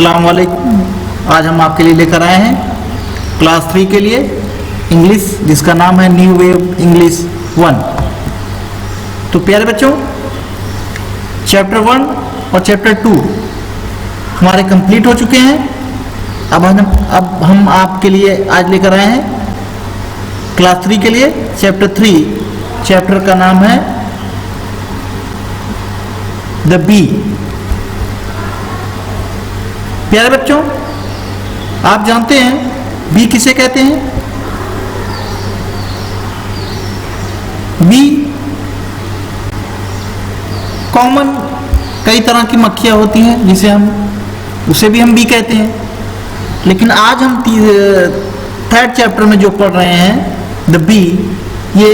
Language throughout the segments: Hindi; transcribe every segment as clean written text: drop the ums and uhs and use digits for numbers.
अस्सलाम वालेकुम। आज हम आपके लिए लेकर आए हैं क्लास 3 के लिए इंग्लिश, जिसका नाम है न्यू वेव इंग्लिश 1। तो प्यारे बच्चों, चैप्टर 1 और चैप्टर 2 हमारे कंप्लीट हो चुके हैं। अब हम आपके लिए आज लेकर आए हैं क्लास 3 के लिए चैप्टर 3। चैप्टर का नाम है द बी। प्यारे बच्चों, आप जानते हैं बी किसे कहते हैं? बी कॉमन कई तरह की मक्खियां होती हैं जिसे उसे भी हम बी कहते हैं। लेकिन आज हम थर्ड चैप्टर में जो पढ़ रहे हैं द बी, ये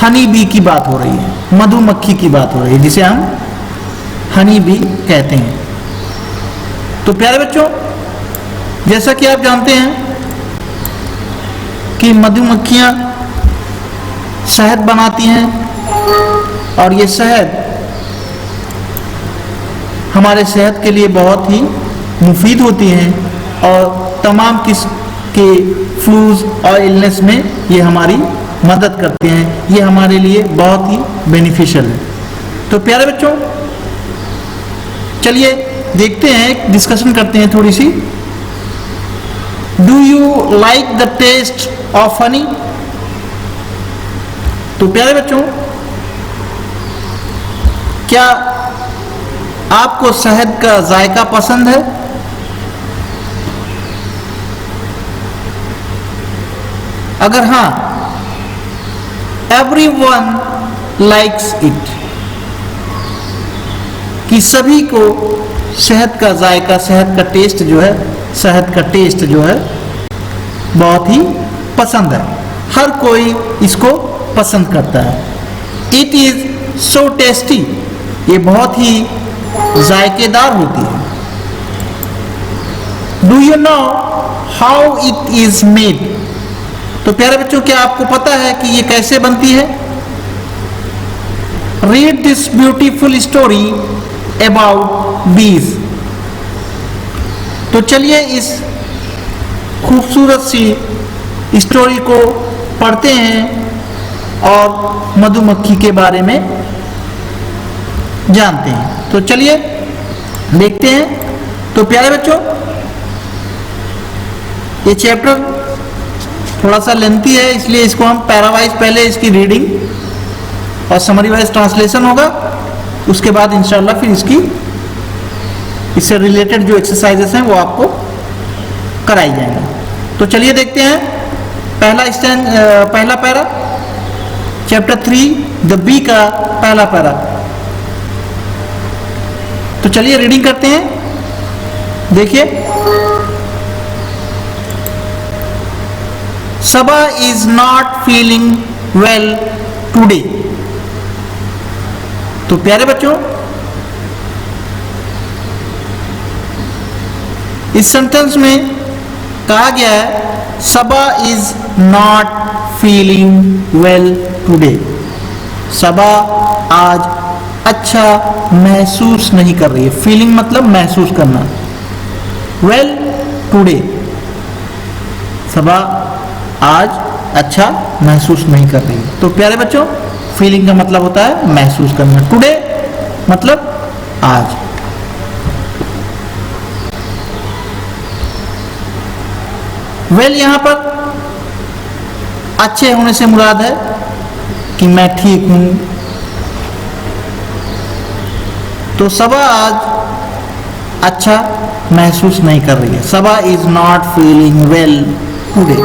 हनी बी की बात हो रही है, मधुमक्खी की बात हो रही है, जिसे हम हनी बी कहते हैं। तो प्यारे बच्चों, जैसा कि आप जानते हैं कि मधुमक्खियां शहद बनाती हैं और ये शहद हमारे सेहत के लिए बहुत ही मुफीद होती हैं और तमाम किस्म के फ्लूज और इलनेस में ये हमारी मदद करते हैं। ये हमारे लिए बहुत ही बेनिफिशियल है। तो प्यारे बच्चों, चलिए देखते हैं, डिस्कशन करते हैं थोड़ी सी। Do you like the taste of honey? तो प्यारे बच्चों, क्या आपको शहद का जायका पसंद है? अगर हाँ, एवरीवन लाइक्स इट, कि सभी को शहद का जायका, शहद का टेस्ट जो है बहुत ही पसंद है। हर कोई इसको पसंद करता है। इट इज सो टेस्टी, ये बहुत ही जायकेदार होती है। Do you know how it is made? तो प्यारे बच्चों, क्या आपको पता है कि ये कैसे बनती है? Read this beautiful story about बीज। तो चलिए इस खूबसूरत सी स्टोरी को पढ़ते हैं और मधुमक्खी के बारे में जानते हैं। तो चलिए देखते हैं। तो प्यारे बच्चों, ये चैप्टर थोड़ा सा लेंथी है, इसलिए इसको हम पैरावाइज, पहले इसकी रीडिंग और समरी वाइज ट्रांसलेशन होगा, उसके बाद इंशाल्लाह फिर इससे रिलेटेड जो एक्सरसाइजेस हैं वो आपको कराई जाएंगे। तो चलिए देखते हैं पहला पैरा, चैप्टर 3 द बी का पहला पैरा। तो चलिए रीडिंग करते हैं। देखिए, Saba is not feeling well today. तो प्यारे बच्चों, इस सेंटेंस में कहा गया है Saba is not feeling well today. Saba आज अच्छा महसूस नहीं कर रही है। फीलिंग मतलब महसूस करना। वेल टुडे, सबा आज अच्छा महसूस नहीं कर रही है। तो प्यारे बच्चों, फीलिंग का मतलब होता है महसूस करना। टुडे मतलब आज। वेल यहां पर अच्छे होने से मुराद है कि मैं ठीक हूं। तो सबा आज अच्छा महसूस नहीं कर रही है। Saba is not feeling well today.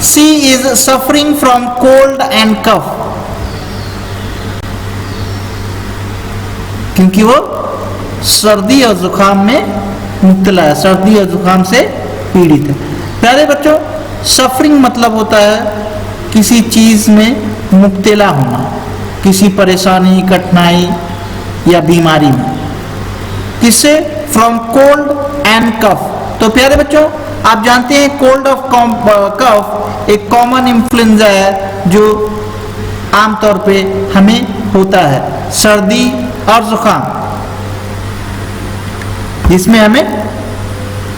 She is suffering from cold and cough, क्योंकि वो सर्दी और जुकाम में मुब्तला है, सर्दी और जुकाम से पीड़ित है। प्यारे बच्चों, सफरिंग मतलब होता है किसी चीज में मुब्तला होना, किसी परेशानी, कठिनाई या बीमारी में। किससे? फ्रॉम कोल्ड एंड कफ। तो प्यारे बच्चों, आप जानते हैं कोल्ड ऑफ कफ एक कॉमन इन्फ्लुएंजा है जो आमतौर पे हमें होता है, सर्दी और जुकाम। जिसमें हमें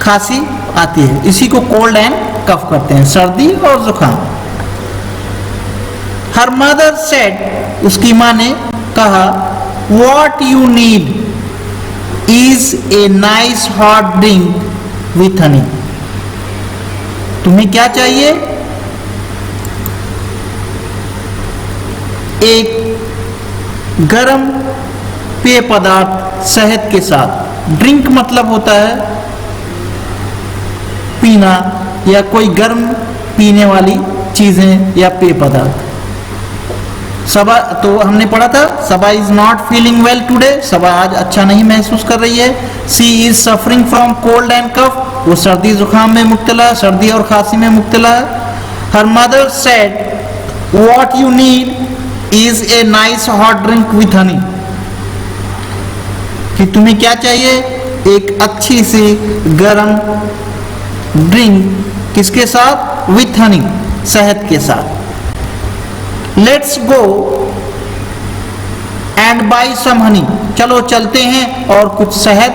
खांसी आती है। इसी को कोल्ड एंड कफ करते हैं, सर्दी और जुकाम। हर मदर सेड, उसकी माँ ने कहा, what you need is a nice hot drink with Honey. तुम्हें क्या चाहिए? एक गरम पेय पदार्थ शहद के साथ। ड्रिंक मतलब होता है पीना या कोई गर्म पीने वाली चीजें या पेय पदार्थ। सबा, तो हमने पढ़ा था, Saba is not feeling well today, Saba आज अच्छा नहीं महसूस कर रही है। She is suffering from cold and cough, वो सर्दी जुकाम में मुब्तला है, सर्दी और खांसी में मुब्तला है। हर mother said, what you need is a nice hot drink with Honey, कि तुम्हें क्या चाहिए? एक अच्छी सी गर्म ड्रिंक, किसके साथ? विथ हनी, शहद के साथ। Let's go and buy some honey, चलो चलते हैं और कुछ शहद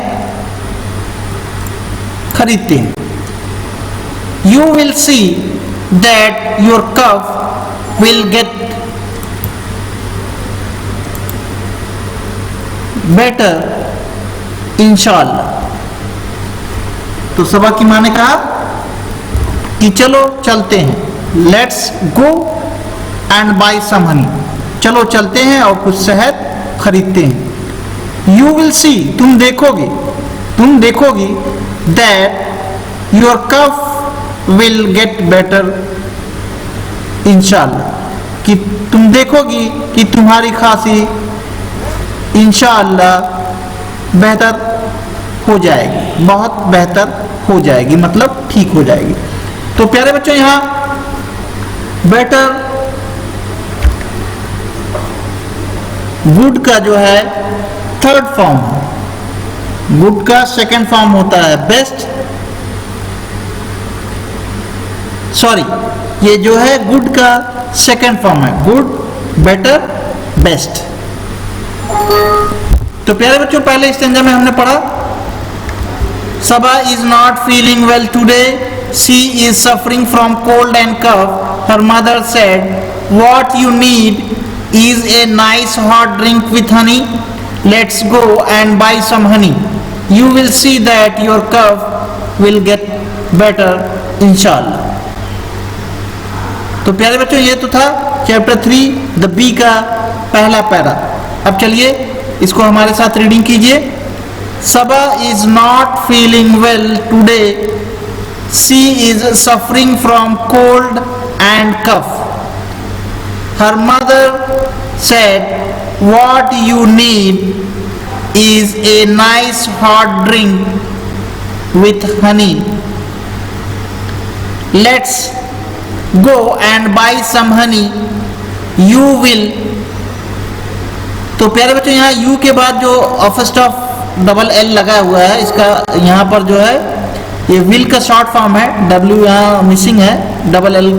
खरीदते हैं। You will see that your cough will get better इंशाअल्लाह। तो सबा की माँ ने कहा कि चलो चलते हैं, let's go and buy some honey, चलो चलते हैं और कुछ शहद खरीदते हैं। यू विल सी, तुम देखोगी that your cough will get better इंशाअल्लाह, कि तुम देखोगी कि तुम्हारी खांसी इंशाअल्लाह बेहतर हो जाएगी, बहुत बेहतर हो जाएगी, मतलब ठीक हो जाएगी। तो प्यारे बच्चों, यहाँ बेटर गुड का जो है थर्ड फॉर्म है, गुड का सेकंड फॉर्म होता है बेस्ट। सॉरी, ये जो है गुड का सेकंड फॉर्म है, गुड, बेटर, बेस्ट। तो प्यारे बच्चों, पहले स्टेंजा में हमने पढ़ा, Saba is not feeling well today, she is suffering from cold and cough, her mother said, what you need is a nice hot drink with honey, let's go and buy some honey, you will see that your cough will get better inshallah। तो प्यारे बच्चों, ये तो था चैप्टर 3 द बी का पहला पैरा। अब चलिए इसको हमारे साथ रीडिंग कीजिए। Saba is not feeling well today, she is suffering from cold and cough, her mother said, what you need is a nice hot drink with honey, let's go and buy some honey, you will। तो प्यारे बच्चों, यहाँ यू के बाद जो फर्स्ट ऑफ डबल एल लगा हुआ है, इसका यहाँ पर जो है ये विल का शॉर्ट फॉर्म है, डब्ल्यू यहाँ मिसिंग है, डबल एल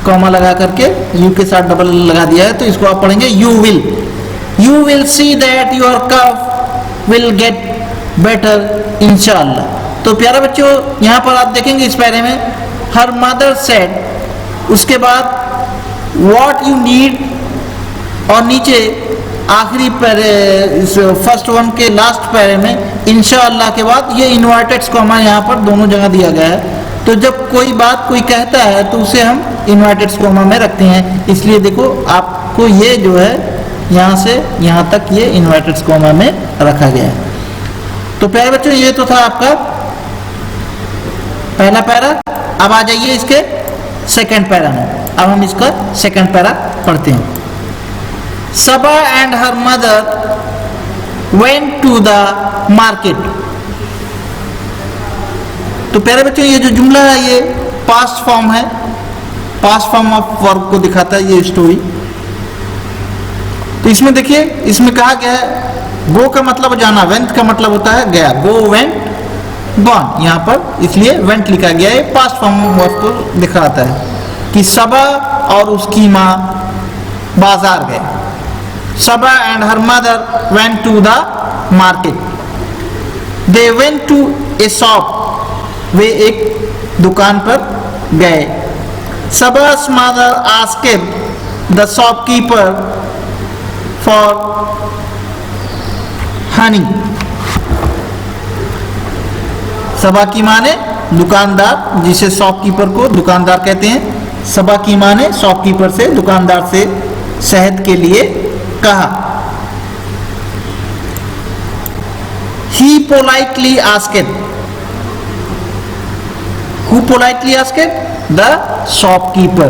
कॉमा लगा करके यू के साथ डबल लगा दिया है, तो इसको आप पढ़ेंगे you will see that your cough will get better इंशाअल्लाह। तो प्यारे बच्चों, यहाँ पर आप देखेंगे इस पैरे में हर मदर सेड, उसके बाद व्हाट यू नीड, और नीचे आखिरी पैरे, इस फर्स्ट वन के लास्ट पैरे में इंशाअल्लाह के बाद ये इन्वर्टेड कॉमा यहाँ पर दोनों जगह दिया गया है। तो जब कोई बात कोई कहता है तो उसे हम इन्वर्टेड कॉमा में रखते हैं, इसलिए देखो आपको ये जो है यहाँ से यहाँ तक ये इन्वर्टेड कॉमा में रखा गया है। तो प्यारे बच्चों, ये तो था आपका पहला पैरा। अब आ जाइए इसके सेकंड पैरा में। अब हम इसका सेकंड पैरा पढ़ते हैं। Saba and her mother went to the market. तो प्यारे बच्चों, ये जो जुमला है ये पास्ट फॉर्म है, पास्ट फॉर्म ऑफ वर्ब को दिखाता है ये स्टोरी। तो इसमें देखिए, इसमें कहा गया है गो का मतलब जाना, वेंट का मतलब होता है गया, गो वेंट गॉन, यहाँ पर इसलिए वेंट लिखा गया है, पास्ट फॉर्म वर्ब को दिखाता है कि सबा और उसकी माँ बाजार गए। Saba and her mother went to the market. They went to a shop, वे एक दुकान पर गए। Saba's mother asked the shopkeeper for honey. सबा की माँ ने दुकानदार, जिसे शॉपकीपर को दुकानदार कहते हैं, सबा की माँ ने शॉपकीपर से, दुकानदार से शहद के लिए कहा। He politely asked. Who politely asked? The shopkeeper.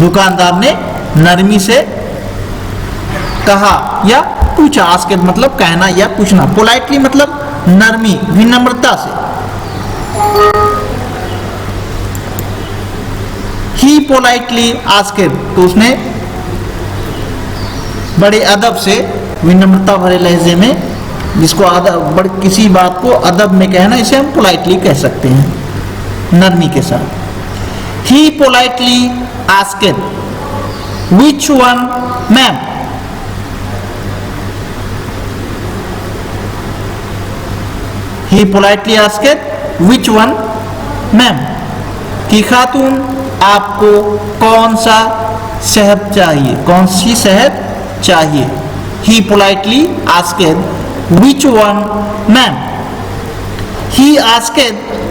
दुकानदार ने नरमी से कहा या पूछा। आस्क मतलब कहना या पूछना, पोलाइटली मतलब नरमी, विनम्रता से। ही पोलाइटली आस्क्ड, तो उसने बड़े अदब से, विनम्रता भरे लहजे में, जिसको अदब, किसी बात को अदब में कहना, इसे हम पोलाइटली कह सकते हैं, नरमी के साथ। He politely asked which one ma'am. He politely asked which one ma'am, कि खातून आपको कौन सा शहद चाहिए, कौन सी शहद चाहिए। He politely asked which one ma'am. He asked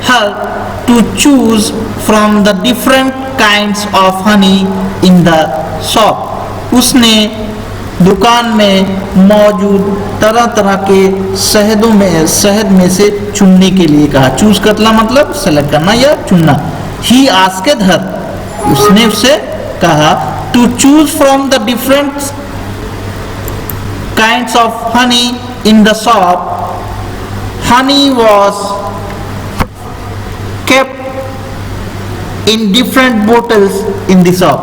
her to choose from the different kinds of honey in the shop. उसने दुकान में मौजूद तरह तरह के शहद में से चुनने के लिए कहा। चूज करना मतलब सेलेक्ट करना या चुनना। He asked her, उसने उससे कहा, to choose from the different kinds of honey in the shop. Honey was kept in different bottles in the shop.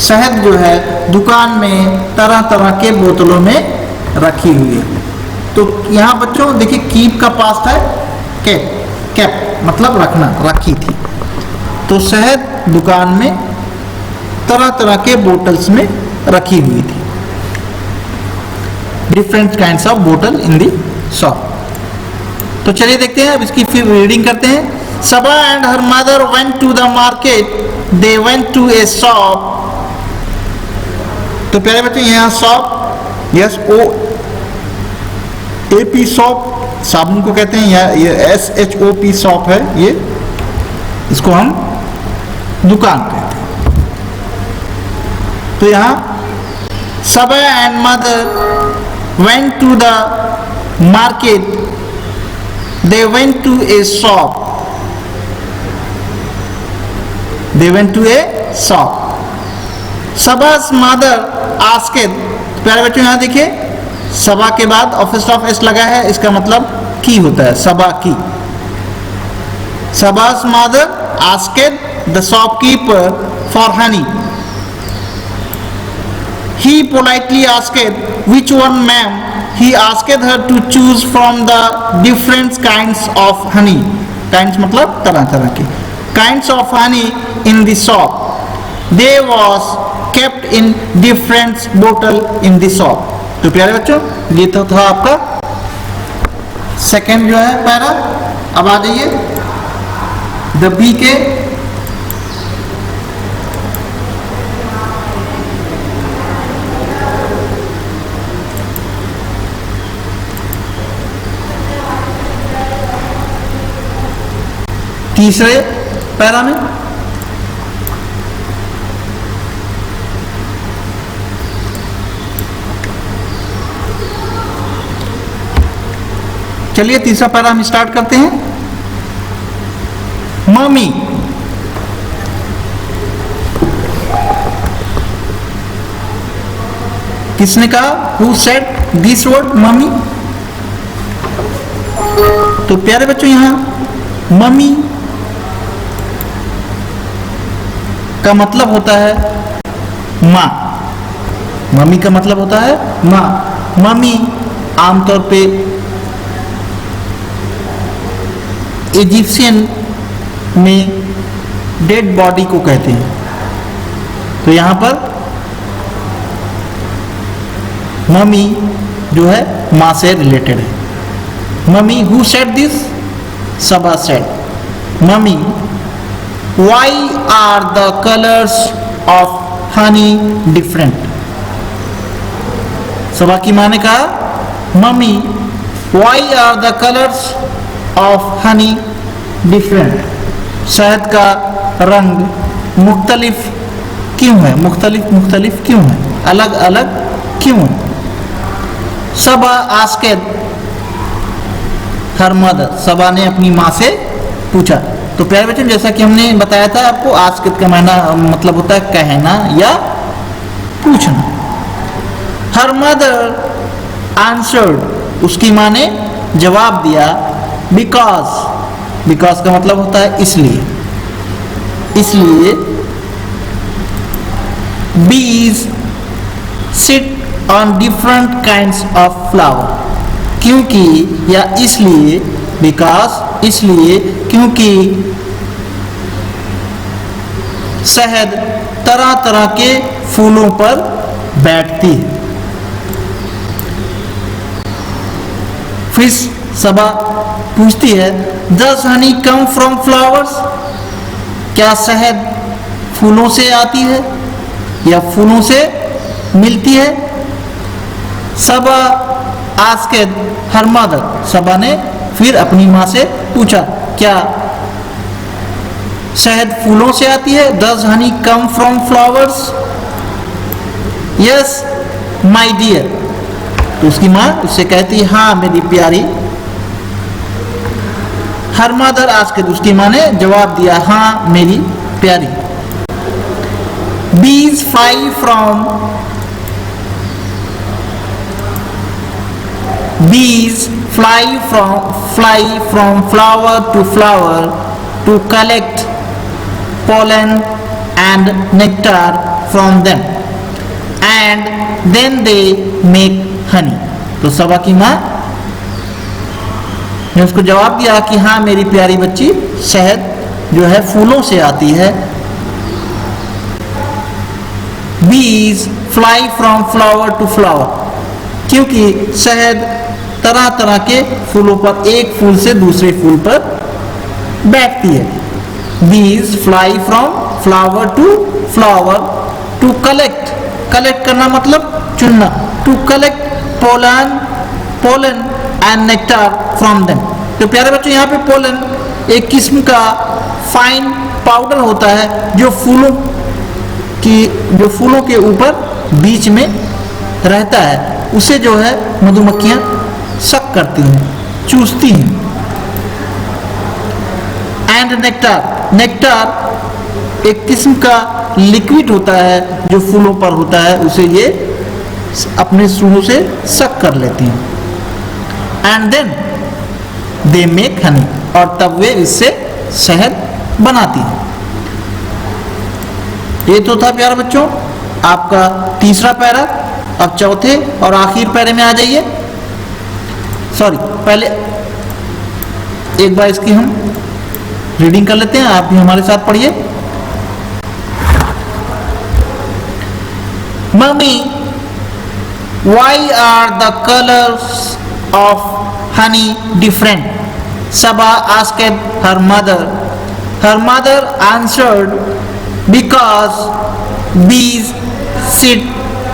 शहद जो है दुकान में तरह तरह के बोतलों में रखी हुई है। तो यहाँ बच्चों देखिए, कीप का पास्ट है केप, केप मतलब रखना, रखी थी। तो शहद दुकान में तरह तरह के बोतल्स में रखी हुई थी। डिफरेंट काइंड्स ऑफ बोतल इन दी शॉप। तो चलिए देखते हैं, अब इसकी फिर रीडिंग करते हैं। Saba and her mother went to the market, they went to a shop. तो प्यारे बच्चे, यहाँ shop, S O A P soap साबुन को कहते हैं, या ये SHOP शॉप है, ये इसको हम दुकान कहते हैं। तो यहाँ Saba and mother went to the market, they went to a shop, they went to a shop. Saba's mother asked, प्यारे बच्चों यहाँ देखिए, सबा के बाद ऑफिस ऑफ एस लगा है, इसका मतलब की होता है, सबा की। Saba's mother asked the shopkeeper for honey. He politely asked which one ma'am. He asked her to choose from the different kinds of honey. Kinds मतलब तरह तरह के kinds of honey in the shop. They was kept in different bottle in the shop. तो प्यारे बच्चों, ये तो था आपका सेकंड जो है पैरा। अब आ जाइए द बी के तीसरे पैरा में। चलिए तीसरा पैरा हम स्टार्ट करते हैं। मम्मी, किसने कहा? Who said this word mummy? तो प्यारे बच्चों, यहां मम्मी का मतलब होता है माँ। मम्मी का मतलब होता है माँ। मम्मी आमतौर पे इजिप्शियन में डेड बॉडी को कहते हैं। तो यहाँ पर मम्मी जो है माँ से रिलेटेड है। Mummy who said this? Saba said. Mummy why are the colours of honey different? Saba की माँ ने कहा mummy why are the colours of honey different? शहद का रंग मुख्तलिफ क्यों है? मुख्तलिफ क्यों है? अलग अलग क्यों है? सबा आस्केड हर मदर। सबा ने अपनी माँ से पूछा। तो प्यारे बच्चों, जैसा कि हमने बताया था आपको, आस्केड का माना मतलब होता है कहना या पूछना। हर मदर आंसर्ड, उसकी माँ ने जवाब दिया बिकॉज का मतलब होता है इसलिए bees sit on different kinds of flower, क्योंकि या इसलिए, बिकॉज इसलिए, क्योंकि शहद तरह तरह के फूलों पर बैठती है। फिर सबा पूछती है Does honey come from flowers? क्या शहद फूलों से आती है या फूलों से मिलती है? सबा आस्केड हर मदर। सबा ने फिर अपनी माँ से पूछा क्या शहद फूलों से आती है? Does honey come from flowers? Yes, my dear। तो उसकी माँ उससे कहती है हाँ मेरी प्यारी। हर मदर आस्केड, उसकी माँ ने जवाब दिया हाँ मेरी प्यारी। Bees fly from flower to flower to collect pollen and nectar from them and then they make honey। तो सबा की माँ ने उसको जवाब दिया कि हाँ मेरी प्यारी बच्ची, शहद जो है फूलों से आती है। Bees fly from flower to flower, क्योंकि शहद तरह तरह के फूलों पर, एक फूल से दूसरे फूल पर बैठती है। Bees fly from flower to flower to collect करना मतलब चुनना, to collect pollen and nectar from them। तो प्यारे बच्चों, यहाँ पे पोलन एक किस्म का फाइन पाउडर होता है जो फूलों के ऊपर बीच में रहता है, उसे जो है मधुमक्खियां सक करती हैं, चूसती हैं। एंड नेक्टार एक किस्म का लिक्विड होता है जो फूलों पर होता है, उसे ये अपने सूंडों से सक कर लेती हैं। And then they make honey, और तब वे इससे शहद बनाती हैं। ये तो था प्यारे बच्चों आपका तीसरा पैरा। अब चौथे और आखिर पैरे में आ जाइए। सॉरी, पहले एक बार इसकी हम रीडिंग कर लेते हैं, आप भी हमारे साथ पढ़िए। Mummy why are the colours of honey different? Saba asked her mother. Her mother answered, because bees sit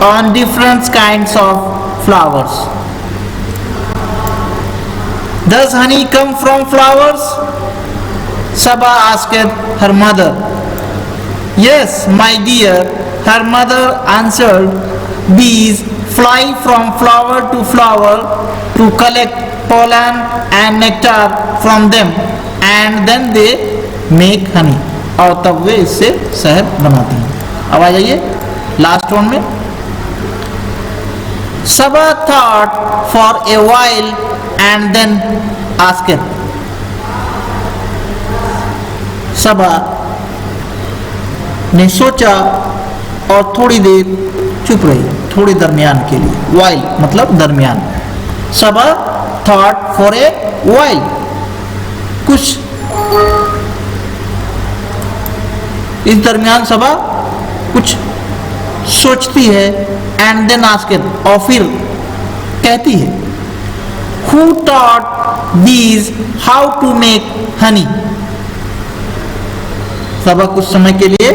on different kinds of flowers. Does honey come from flowers? Saba asked her mother. Yes, my dear, her mother answered. Bees fly from flower to flower to collect pollen and nectar from them and then they make honey, और तब वे इससे शहद बनाती हैं। अब आ जाइए लास्ट वन में। Saba thought for a while and then asked. सबा ने सोचा और थोड़ी देर चुप रही, थोड़ी दरमियान के लिए। while मतलब दरमियान। सबा thought for a while, कुछ इस दरमियान सबा कुछ सोचती है। एंड देन आस्क्ड, और फिर कहती है Who taught bees how to make honey? सबक कुछ समय के लिए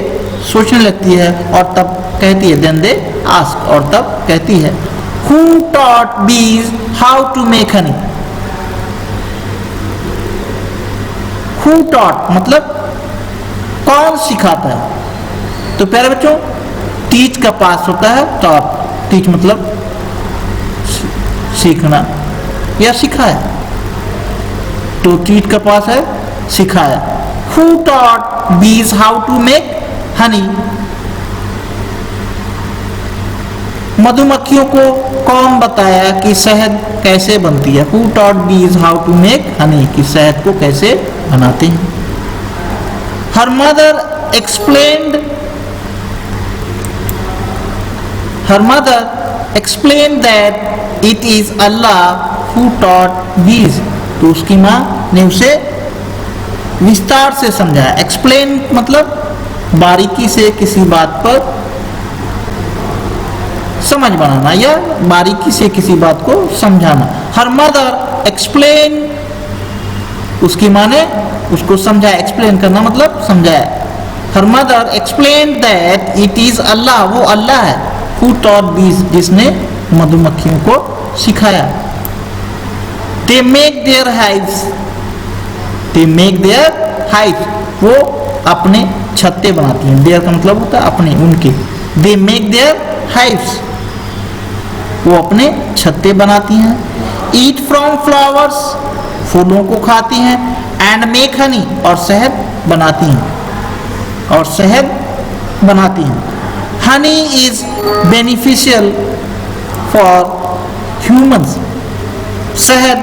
सोचने लगती है और तब कहती है then they ask, और तब कहती है Who taught bees how to make honey? Who taught मतलब कौन सिखाता है? तो प्यारे बच्चों टीच का पास होता है taught, टीच मतलब सीखना या सिखाया, तो टीच का पास है सिखाया। Who taught bees how to make honey? मधुमक्खियों को कौन बताया कि शहद कैसे बनती है? Who taught bees how to make honey? कि शहद को कैसे बनाते हैं? Her mother explained that it is Allah who taught bees. तो उसकी माँ ने उसे विस्तार से समझाया। एक्सप्लेन मतलब बारीकी से किसी बात पर समझ बनाना या बारीकी से किसी बात को समझाना। हर मदर एक्सप्लेन, उसकी माँ ने उसको समझाया। एक्सप्लेन करना मतलब समझाया। Her mother explain that it is Allah, वो अल्लाह है। हु टॉट बीज, जिसने मधुमक्खियों को सिखाया। They make their hives, they make their hives, वो अपने छत्ते बनाती हैं। देयर का मतलब होता है अपने, उनके। दे मेक देयर हाइव्स, वो अपने छत्ते बनाती हैं। ईट फ्रॉम फ्लावर्स, फूलों को खाती हैं। एंड मेक हनी, और शहद बनाती हैं, और शहद बनाती हैं। Honey is beneficial for humans, शहद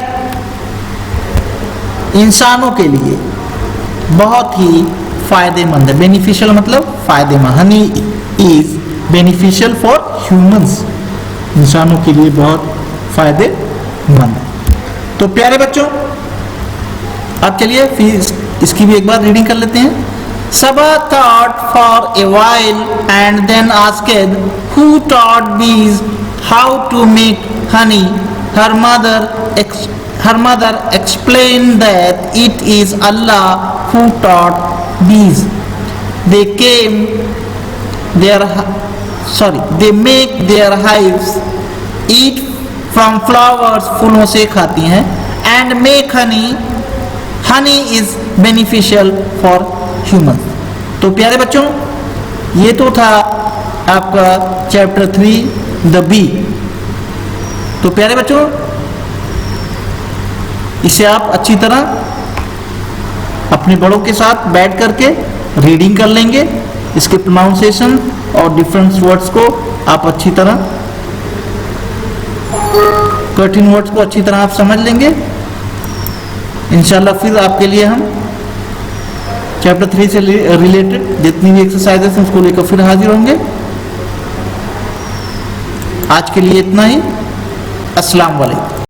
इंसानों के लिए बहुत ही फायदेमंद है। बेनिफिशियल मतलब फायदेमंद। Honey is beneficial for humans, इंसानों के लिए बहुत फायदेमंद। तो प्यारे बच्चों अब चलिए फिर इसकी भी एक बार रीडिंग कर लेते हैं। Saba thought for a while and then asked, Who taught bees how to make honey? Her mother explained that it is Allah who taught bees. They make their hives, eat from flowers, फूलों से खाती हैं, and make honey. Honey is beneficial for human. तो प्यारे बच्चों ये तो था आपका चैप्टर 3 द बी। तो प्यारे बच्चों इसे आप अच्छी तरह अपने बड़ों के साथ बैठ करके रीडिंग कर लेंगे। इसके प्रोनाउंसिएशन और डिफरेंट वर्ड्स को आप अच्छी तरह, कठिन वर्ड्स को अच्छी तरह आप समझ लेंगे। इंशाल्लाह फिर आपके लिए हम चैप्टर 3 से रिलेटेड जितनी भी एक्सरसाइजेस हैं उसको लेकर फिर हाजिर होंगे। आज के लिए इतना ही। अस्सलाम वालेकुम।